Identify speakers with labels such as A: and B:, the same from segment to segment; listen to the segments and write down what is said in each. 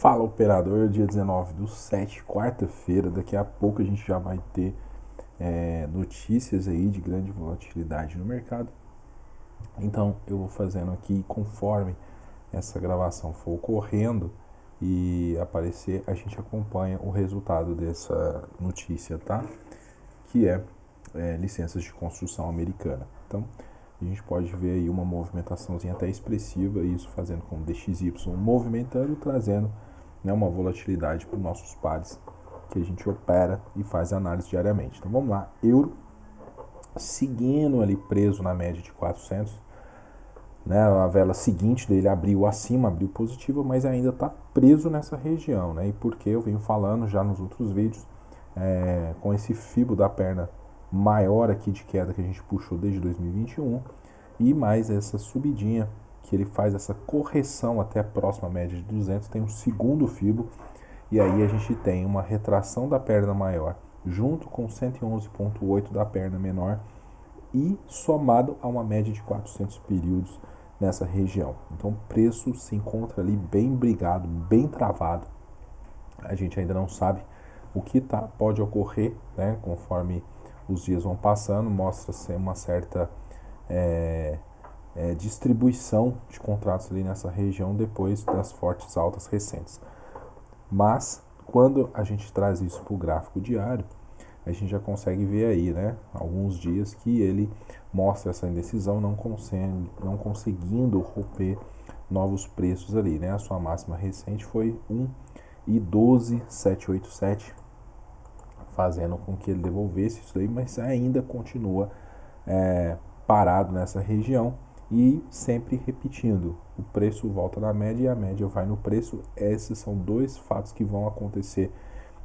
A: Fala, operador, dia 19/7, quarta-feira. Daqui a pouco a gente já vai ter notícias aí de grande volatilidade no mercado. Então eu vou fazendo aqui conforme essa gravação for ocorrendo e aparecer, a gente acompanha o resultado dessa notícia, tá? Que é licenças de construção americana. Então a gente pode ver aí uma movimentaçãozinha até expressiva, isso fazendo com o DXY movimentando, trazendo uma volatilidade para os nossos pares que a gente opera e faz análise diariamente. Então vamos lá, euro seguindo ali preso na média de 400, né? A vela seguinte dele abriu acima, abriu positiva, mas ainda está preso nessa região, né? E porque eu venho falando já nos outros vídeos, com esse fibo da perna maior aqui de queda que a gente puxou desde 2021 e mais essa subidinha que ele faz essa correção até a próxima média de 200, tem um segundo fibo e aí a gente tem uma retração da perna maior junto com 111,8 da perna menor e somado a uma média de 400 períodos nessa região. Então o preço se encontra ali bem brigado, bem travado. A gente ainda não sabe o que pode ocorrer, né, conforme os dias vão passando, mostra-se uma certa distribuição de contratos ali nessa região depois das fortes altas recentes. Mas quando a gente traz isso para o gráfico diário, a gente já consegue ver aí, né, alguns dias que ele mostra essa indecisão, não conseguindo romper novos preços ali, né? A sua máxima recente foi 1,12787, fazendo com que ele devolvesse isso daí, mas ainda continua parado nessa região e sempre repetindo, o preço volta na média e a média vai no preço. Esses são dois fatos que vão acontecer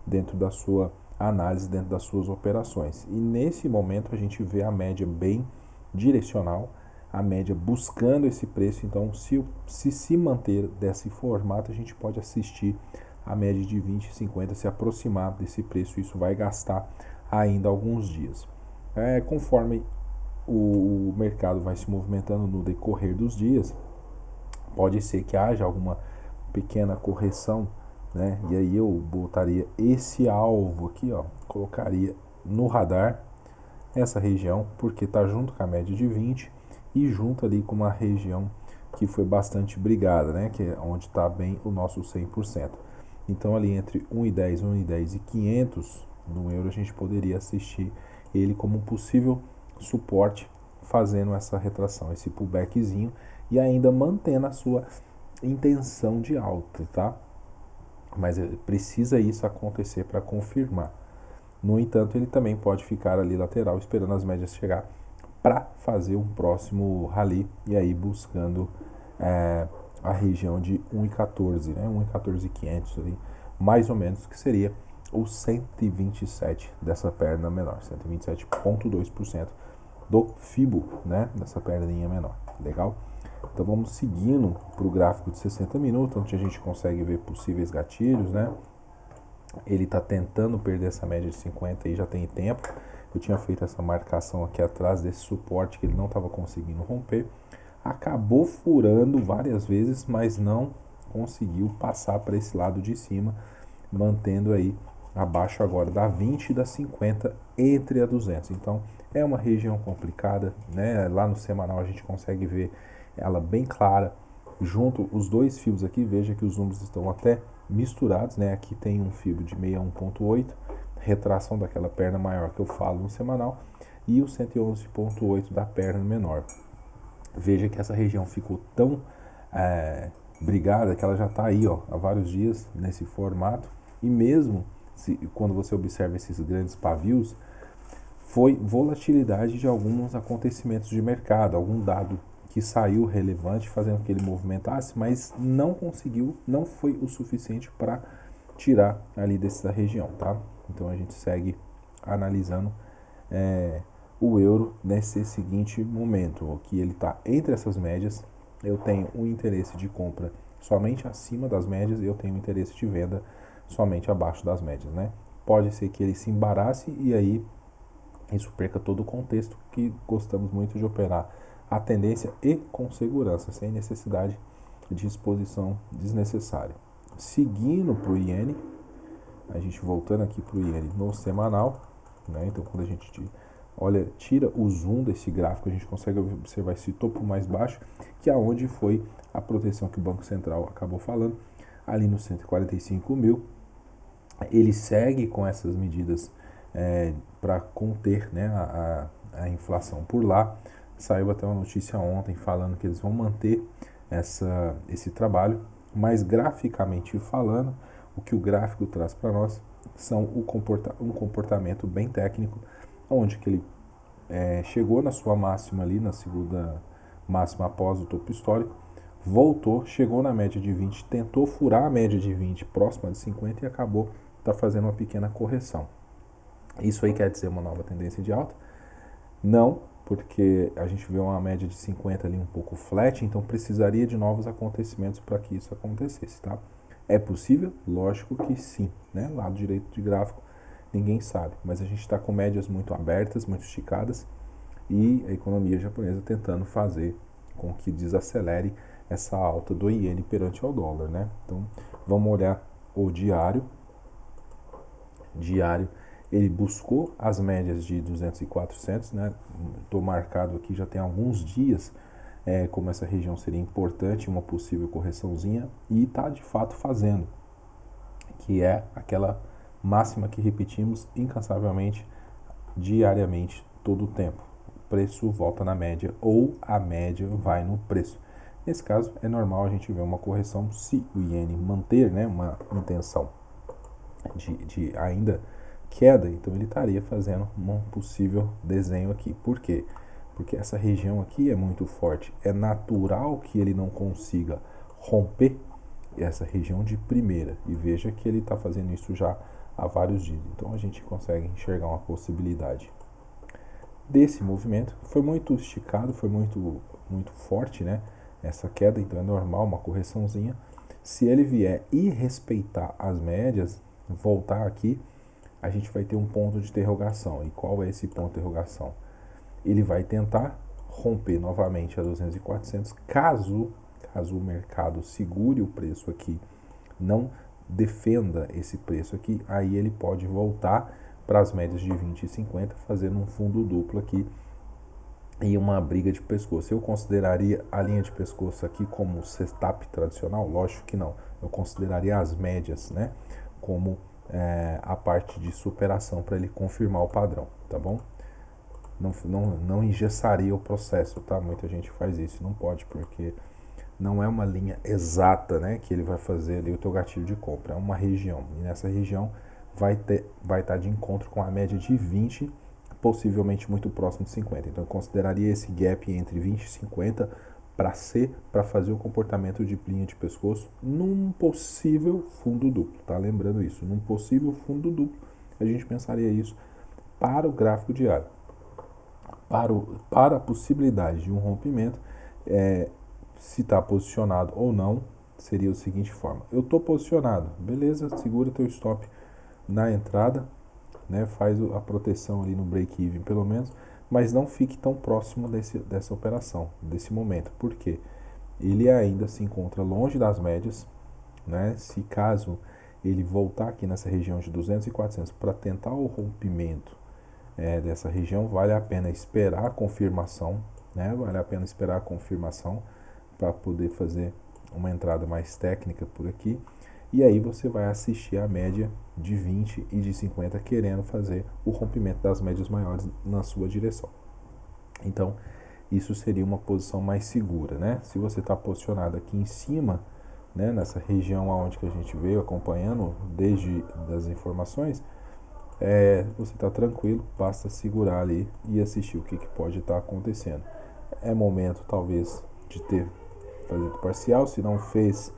A: dentro da sua análise, dentro das suas operações. E nesse momento a gente vê a média bem direcional, a média buscando esse preço. Então se manter desse formato, a gente pode assistir a média de 20 e 50 se aproximar desse preço. Isso vai gastar ainda alguns dias. Conforme o mercado vai se movimentando no decorrer dos dias, pode ser que haja alguma pequena correção, né? E aí eu botaria esse alvo aqui, ó, colocaria no radar essa região, porque está junto com a média de 20 e junto ali com uma região que foi bastante brigada, né? Que é onde está bem o nosso 100%. Então ali entre 1,10, 1,10 e 500 no euro, a gente poderia assistir ele como um possível suporte, fazendo essa retração, esse pullbackzinho e ainda mantendo a sua intenção de alta, tá? Mas precisa isso acontecer para confirmar. No entanto, ele também pode ficar ali lateral, esperando as médias chegar para fazer um próximo rally e aí buscando a região de 1,14, né? 1,14,500 ali, mais ou menos, que seria o 127 dessa perna menor, 127,2% do FIBO, né? Dessa perninha menor. Legal? Então vamos seguindo para o gráfico de 60 minutos, onde a gente consegue ver possíveis gatilhos, né? Ele está tentando perder essa média de 50 e já tem tempo. Eu tinha feito essa marcação aqui atrás desse suporte que ele não estava conseguindo romper. Acabou furando várias vezes, mas não conseguiu passar para esse lado de cima, mantendo aí abaixo agora da 20 e da 50 entre a 200. Então é uma região complicada, né? Lá no semanal a gente consegue ver ela bem clara. Junto os dois fios aqui, veja que os números estão até misturados, né? Aqui tem um fio de 61,8, retração daquela perna maior que eu falo no semanal, e o 111,8 da perna menor. Veja que essa região ficou tão brigada que ela já está aí, ó, há vários dias nesse formato, e mesmo quando você observa esses grandes pavios, foi volatilidade de alguns acontecimentos de mercado, algum dado que saiu relevante fazendo com que ele movimentasse, mas não conseguiu, não foi o suficiente para tirar ali dessa região, tá? Então a gente segue analisando o euro nesse seguinte momento, que ele está entre essas médias. Eu tenho um interesse de compra somente acima das médias e eu tenho um interesse de venda somente abaixo das médias, né? Pode ser que ele se embarace e aí isso perca todo o contexto que gostamos muito de operar a tendência e com segurança, sem necessidade de exposição desnecessária. seguindo para o iene, a gente voltando aqui para o iene no semanal, né? Então quando a gente olha, tira o zoom desse gráfico, a gente consegue observar esse topo mais baixo, que é onde foi a proteção que o Banco Central acabou falando, ali nos 145 mil. Ele segue com essas medidas para conter, né, a inflação por lá. Saiu até uma notícia ontem falando que eles vão manter esse trabalho, mas graficamente falando, o que o gráfico traz para nós são um comportamento bem técnico, onde que ele chegou na sua máxima ali, na segunda máxima após o topo histórico, voltou, chegou na média de 20, tentou furar a média de 20 próxima de 50 e acabou fazendo uma pequena correção. Isso aí quer dizer uma nova tendência de alta? Não, porque a gente vê uma média de 50 ali um pouco flat, então precisaria de novos acontecimentos para que isso acontecesse, tá? É possível? Lógico que sim, né? Lado direito de gráfico, ninguém sabe, mas a gente está com médias muito abertas, muito esticadas, e a economia japonesa tentando fazer com que desacelere essa alta do iene perante ao dólar, né? Então, vamos olhar o diário. Ele buscou as médias de 200 e 400, né? Estou marcado aqui, já tem alguns dias como essa região seria importante, uma possível correçãozinha, e está de fato fazendo, que é aquela máxima que repetimos incansavelmente, diariamente, todo o tempo. O preço volta na média ou a média vai no preço. Nesse caso, é normal a gente ver uma correção se o iene manter, né, uma intenção de ainda queda, então ele estaria fazendo um possível desenho aqui. Por quê? Porque essa região aqui é muito forte. É natural que ele não consiga romper essa região de primeira. E veja que ele está fazendo isso já há vários dias. Então a gente consegue enxergar uma possibilidade desse movimento. Foi muito esticado, foi muito forte, né? Essa queda, então é normal, uma correçãozinha. Se ele vier e respeitar as médias, voltar aqui, a gente vai ter um ponto de interrogação. E qual é esse ponto de interrogação? Ele vai tentar romper novamente a 200 e 400, caso o mercado segure o preço aqui, não defenda esse preço aqui, aí ele pode voltar para as médias de 20 e 50, fazendo um fundo duplo aqui e uma briga de pescoço. Eu consideraria a linha de pescoço aqui como setup tradicional? Lógico que não. Eu consideraria as médias, né, como a parte de superação para ele confirmar o padrão, tá bom? Não engessaria o processo, tá? Muita gente faz isso, não pode, porque não é uma linha exata, né, que ele vai fazer ali o teu gatilho de compra, é uma região, e nessa região vai estar de encontro com a média de 20, possivelmente muito próximo de 50. Então eu consideraria esse gap entre 20 e 50 para fazer o comportamento de linha de pescoço num possível fundo duplo, tá? Lembrando isso, num possível fundo duplo, a gente pensaria isso para o gráfico diário. Para a possibilidade de um rompimento, se está posicionado ou não, seria da seguinte forma: eu estou posicionado, beleza, segura teu stop na entrada, né, faz a proteção ali no break-even pelo menos, mas não fique tão próximo dessa operação, desse momento, porque ele ainda se encontra longe das médias, né? Se caso ele voltar aqui nessa região de 200 e 400 para tentar o rompimento dessa região, vale a pena esperar a confirmação, né? Vale a pena esperar a confirmação para poder fazer uma entrada mais técnica por aqui. E aí você vai assistir a média de 20 e de 50 querendo fazer o rompimento das médias maiores na sua direção. Então, isso seria uma posição mais segura, né? Se você está posicionado aqui em cima, né, nessa região onde que a gente veio acompanhando desde das informações, você está tranquilo, basta segurar ali e assistir o que pode estar acontecendo. É momento, talvez, de fazer parcial. Se não fez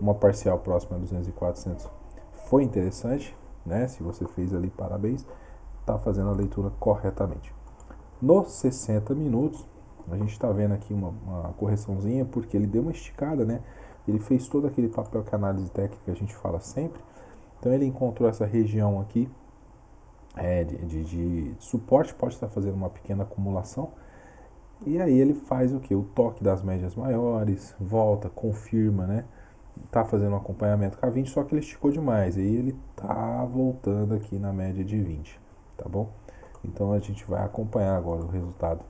A: uma parcial próxima a 200 e 400, foi interessante, né? Se você fez ali, parabéns, está fazendo a leitura corretamente. Nos 60 minutos, a gente está vendo aqui uma correçãozinha, porque ele deu uma esticada, né? Ele fez todo aquele papel que a análise técnica a gente fala sempre. Então ele encontrou essa região aqui de suporte, pode estar fazendo uma pequena acumulação. E aí ele faz o que? O toque das médias maiores, volta, confirma, né? tá fazendo um acompanhamento com a 20, só que ele esticou demais, e aí ele tá voltando aqui na média de 20, tá bom? Então a gente vai acompanhar agora o resultado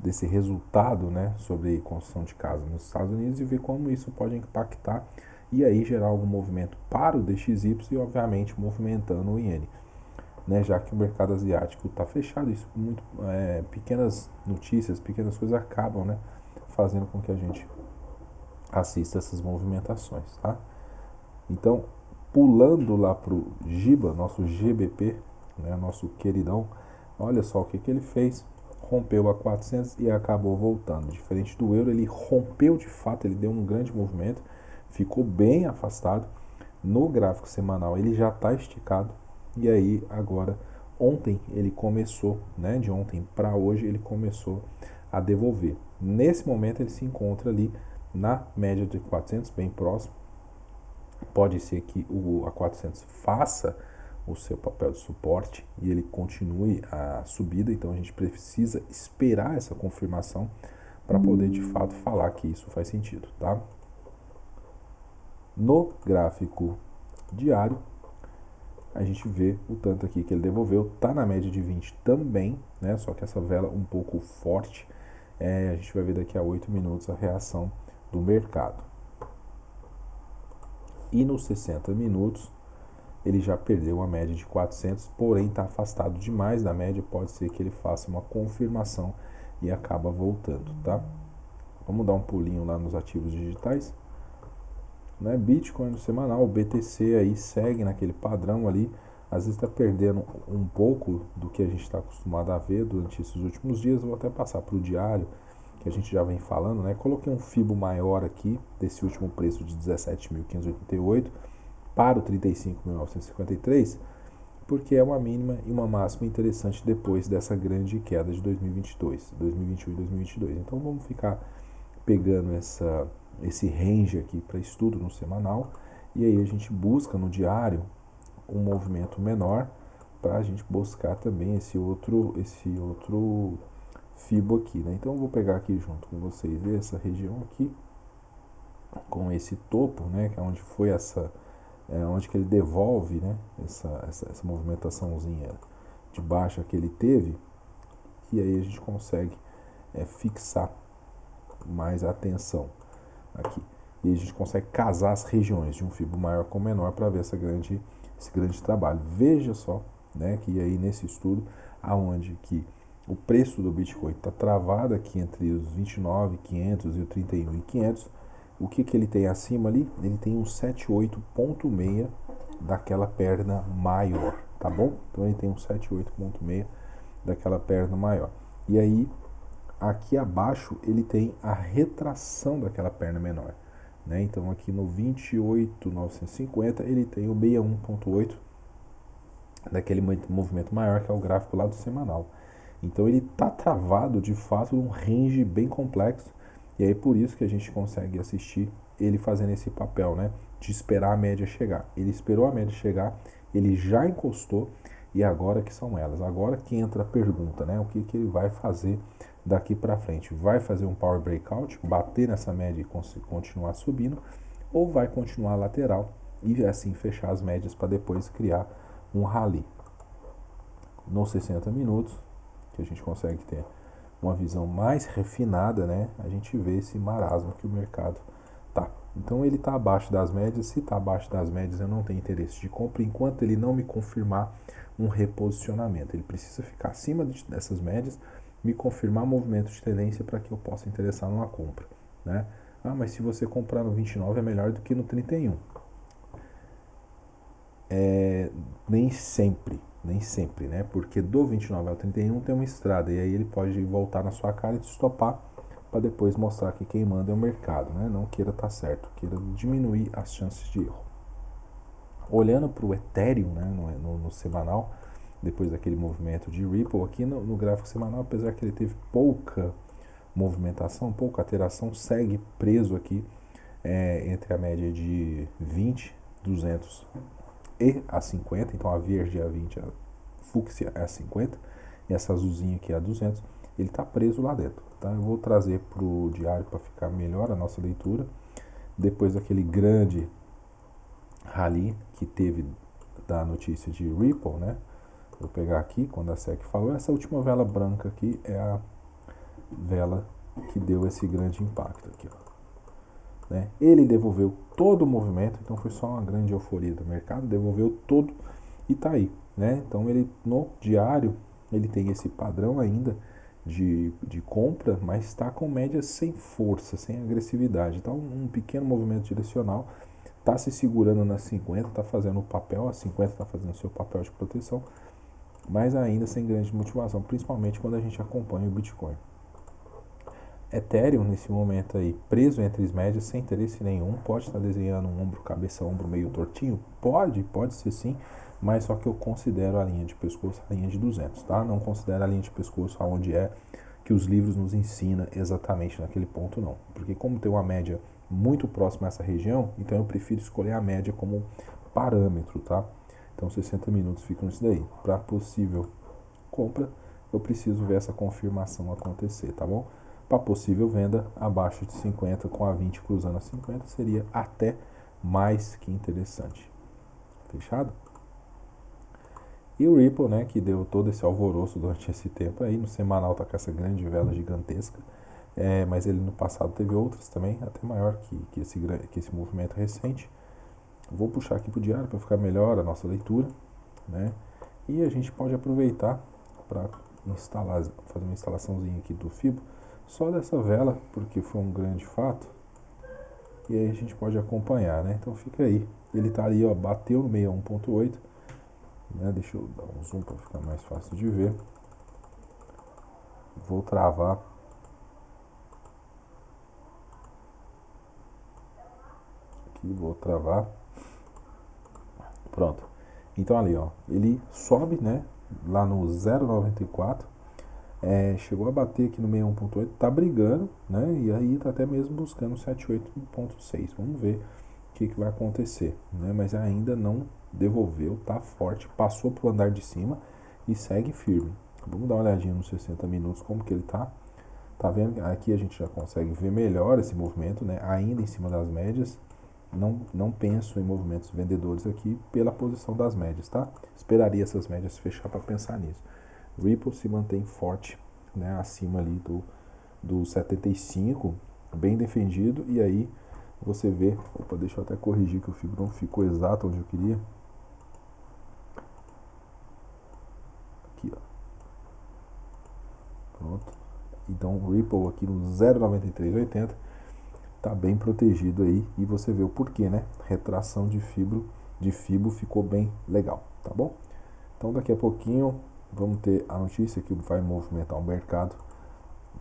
A: desse resultado, né, sobre construção de casa nos Estados Unidos e ver como isso pode impactar e aí gerar algum movimento para o DXY e obviamente movimentando o iene, né, já que o mercado asiático está fechado. Isso muito pequenas notícias, pequenas coisas acabam, né, fazendo com que a gente assista essas movimentações, tá? Então, pulando lá para o GIBA, nosso GBP, né, nosso queridão, olha só o que ele fez. Rompeu a 400 e acabou voltando. Diferente do euro, ele rompeu de fato, ele deu um grande movimento, ficou bem afastado. No gráfico semanal ele já está esticado. E aí agora, ontem ele começou, né, de ontem para hoje ele começou a devolver. Nesse momento ele se encontra ali na média de 400, bem próximo. Pode ser que a 400 faça o seu papel de suporte e ele continue a subida, então a gente precisa esperar essa confirmação para poder de fato falar que isso faz sentido, tá? No gráfico diário, a gente vê o tanto aqui que ele devolveu, tá na média de 20 também, né? Só que essa vela um pouco forte, a gente vai ver daqui a 8 minutos a reação do mercado. E nos 60 minutos, ele já perdeu a média de 400, porém está afastado demais da média, pode ser que ele faça uma confirmação e acaba voltando, tá? Vamos dar um pulinho lá nos ativos digitais. Né? Bitcoin no semanal, o BTC aí segue naquele padrão ali, às vezes está perdendo um pouco do que a gente está acostumado a ver durante esses últimos dias. Vou até passar para o diário, que a gente já vem falando, né? Coloquei um FIBO maior aqui, desse último preço de 17.588, para o 35.953, porque é uma mínima e uma máxima interessante depois dessa grande queda de 2022, 2021 e 2022. Então vamos ficar pegando esse range aqui para estudo no semanal, e aí a gente busca no diário um movimento menor para a gente buscar também esse outro FIBO aqui, né? Então eu vou pegar aqui junto com vocês essa região aqui com esse topo, né, que é onde foi onde que ele devolve, né, essa movimentaçãozinha de baixa que ele teve, e aí a gente consegue fixar mais a atenção aqui. E a gente consegue casar as regiões de um FIBO maior com menor para ver esse grande trabalho. Veja só, né, que aí nesse estudo, aonde que o preço do Bitcoin está travado aqui entre os 29.500 e o 31.500, o que ele tem acima ali? Ele tem um 78.6 daquela perna maior, tá bom? Então ele tem um 78.6 daquela perna maior. E aí, aqui abaixo, ele tem a retração daquela perna menor, né? Então aqui no 28.950 ele tem o 61.8 daquele movimento maior, que é o gráfico lá do semanal. Então ele está travado de fato num range bem complexo, e aí por isso que a gente consegue assistir ele fazendo esse papel, né, de esperar a média chegar. Ele esperou a média chegar, ele já encostou, e agora que são elas. Agora que entra a pergunta, né, o que ele vai fazer daqui para frente? Vai fazer um power breakout, bater nessa média e continuar subindo, ou vai continuar lateral e assim fechar as médias para depois criar um rally? Nos 60 minutos, que a gente consegue ter uma visão mais refinada, né, a gente vê esse marasmo que o mercado tá. Então ele está abaixo das médias. Se está abaixo das médias, eu não tenho interesse de compra enquanto ele não me confirmar um reposicionamento. Ele precisa ficar acima dessas médias, me confirmar movimento de tendência para que eu possa interessar numa compra, né? Ah, mas se você comprar no 29 é melhor do que no 31. Nem sempre, né? Porque do 29 ao 31 tem uma estrada, e aí ele pode voltar na sua cara e te estopar para depois mostrar que quem manda é o mercado, né? Não queira estar certo, queira diminuir as chances de erro. Olhando para o Ethereum, né, no semanal, depois daquele movimento de Ripple, aqui no gráfico semanal, apesar que ele teve pouca movimentação, pouca alteração, segue preso aqui entre a média de 20, 200 e a 50, então a verde é a 20, a fúcsia é a 50, e essa azulzinha aqui é a 200, ele está preso lá dentro, tá? Eu vou trazer para o diário para ficar melhor a nossa leitura. Depois daquele grande rally que teve da notícia de Ripple, né? Vou pegar aqui, quando a SEC falou, essa última vela branca aqui é a vela que deu esse grande impacto aqui, ó, né? Ele devolveu todo o movimento, então foi só uma grande euforia do mercado, devolveu todo e tá aí, né? Então ele no diário ele tem esse padrão ainda de compra, mas está com médias sem força, sem agressividade. Então um pequeno movimento direcional está se segurando nas 50, está fazendo o papel, a 50 está fazendo o seu papel de proteção, mas ainda sem grande motivação, principalmente quando a gente acompanha o Bitcoin. Ethereum, nesse momento aí, preso entre as médias, sem interesse nenhum, pode estar desenhando um ombro, cabeça, ombro meio tortinho? Pode ser sim, mas só que eu considero a linha de pescoço a linha de 200, tá? Não considero a linha de pescoço aonde é que os livros nos ensinam exatamente naquele ponto, não. Porque como tem uma média muito próxima a essa região, então eu prefiro escolher a média como parâmetro, tá? Então 60 minutos ficam nisso daí. Para possível compra, eu preciso ver essa confirmação acontecer, tá bom? Para possível venda, abaixo de 50, com a 20 cruzando a 50, seria até mais que interessante. Fechado? E o Ripple, né, que deu todo esse alvoroço durante esse tempo aí, no semanal tá com essa grande vela gigantesca, mas ele no passado teve outras também, até maior que esse movimento recente. Vou puxar aqui para o diário para ficar melhor a nossa leitura, né? E a gente pode aproveitar para fazer uma instalaçãozinha aqui do Fibo, só dessa vela, porque foi um grande fato. E aí a gente pode acompanhar, né? Então fica aí. Ele tá ali, ó, bateu no 61.8, né? Deixa eu dar um zoom para ficar mais fácil de ver. Vou travar. Aqui, vou travar. Pronto. Então ali, ó, ele sobe, né? Lá no 0,94. Chegou a bater aqui no 61.8, tá brigando, né? E aí tá até mesmo buscando 78.6. Vamos ver o que vai acontecer, né? Mas ainda não devolveu, tá forte, passou pro andar de cima e segue firme. Vamos dar uma olhadinha nos 60 minutos como que ele tá. Tá vendo? Aqui a gente já consegue ver melhor esse movimento, né? Ainda em cima das médias. Não penso em movimentos vendedores aqui pela posição das médias, tá? Esperaria essas médias fechar para pensar nisso. Ripple se mantém forte, né, acima ali do 75, bem defendido, e aí você vê, deixa eu até corrigir que o fibro não ficou exato onde eu queria. Aqui, ó. Pronto. Então o Ripple aqui no 0,9380 tá bem protegido aí, e você vê o porquê, né? Retração de Fibo ficou bem legal, tá bom? Então daqui a pouquinho vamos ter a notícia que vai movimentar o mercado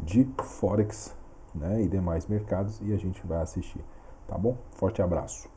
A: de Forex, né, e demais mercados, e a gente vai assistir, tá bom? Forte abraço.